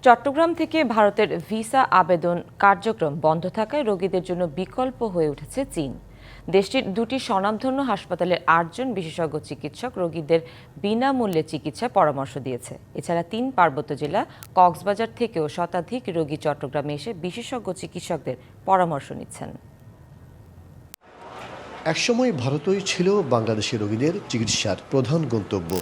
চট্টগ্রাম থেকে ভারতের ভিসা আবেদন কার্যক্রম বন্ধ থাকায় রোগীদের জন্য বিকল্প হয়ে উঠেছে চীন। দেশটির দুটি স্বনামধন্য হাসপাতালের ৮ জন বিশেষজ্ঞ চিকিৎসক রোগীদের বিনামূল্যে চিকিৎসার পরামর্শ দিয়েছে। এছাড়া ৩ পার্বত্য জেলা কক্সবাজার থেকেও শতাধিক রোগী চট্টগ্রামে এসে বিশেষজ্ঞ চিকিৎসকদের পরামর্শ নিচ্ছেন। একসময় ভারতই ছিল বাংলাদেশি রোগীদের চিকিৎসার প্রধান গন্তব্য।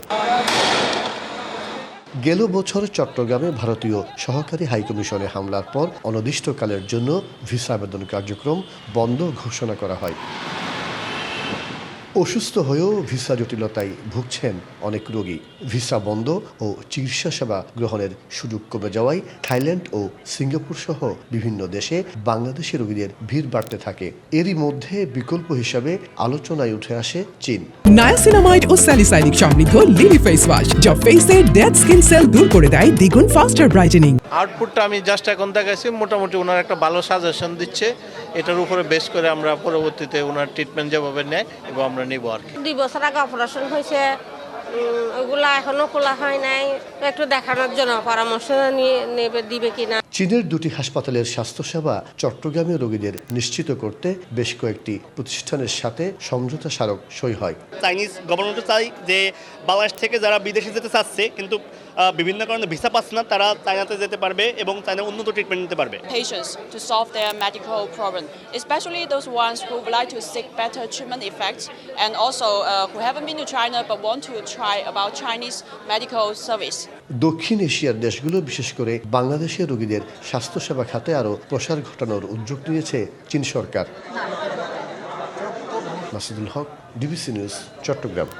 গেল বছর চট্টগ্রামে ভারতীয় সহকারী হাইকমিশনে হামলার পর অনির্দিষ্টকালের জন্য ভিসা আবেদন কার্যক্রম বন্ধ ঘোষণা করা হয়। অসুস্থ হয়েও ভিসা জটিলতায় ভুগছেন অনেক রোগী। ভিসা বন্ধ ও চিকিৎসা সেবা গ্রহণের সুযোগ কমে যাওয়ায় থাইল্যান্ড ও সিঙ্গাপুর সহ বিভিন্ন দেশে বাংলাদেশি রোগীদের ভিড় বাড়তে থাকে। এরই মধ্যে বিকল্প হিসাবে আলোচনায় উঠে আসে চীন। নায়াসিনামাইড ও স্যালিসাইলিক সমৃদ্ধ লিলি ফেস ওয়াশ যা ফেসের ডেড স্কিন সেল দূর করে দেয় দ্বিগুণ ফাস্টার ব্রাইটেনিং। আউটপুটটা আমি জাস্ট এখন দেখাইছি, মোটামুটি ওনার একটা ভালো সাজেশন দিচ্ছে। এটার উপরে বেস করে আমরা পরবর্তীতে ওনার ট্রিটমেন্ট যেভাবে নেয় এবং আমরা নেব আর কি। 2 বছর আগে অপারেশন হয়েছে, ওগুলা এখনো খোলা হয় নাই, একটু দেখানোর জন্য পরামর্শ নেবে দিবে কিনা। চীনের দুটি হাসপাতালের স্বাস্থ্যসেবা চট্টগ্রামে রোগীদের নিশ্চিত করতে বেশ কয়েকটি প্রতিষ্ঠানের সাথে সমঝোতা স্মারক সই হয়। চাইনিজ গভর্নমেন্টও চাই যে বাংলাদেশ থেকে যারা বিদেশে যেতে চাচ্ছে কিন্তু বিভিন্ন কারণে ভিসা পাচ্ছে না, তারা চায়নাতে যেতে পারবে এবং চায়না উন্নত ট্রিটমেন্ট নিতে পারবে। Patients to solve their medical problem, especially those ones who would like to seek better treatment effects and also who haven't been to China but want to try about Chinese medical service. দক্ষিণ এশিয়ার দেশগুলো বিশেষ করে বাংলাদেশের রোগীদের স্বাস্থ্যসেবা খাতে আরও প্রসার ঘটানোর উদ্যোগ নিয়েছে চীন সরকার। মাসুদুল হক, ডিবিসি নিউজ, চট্টগ্রাম।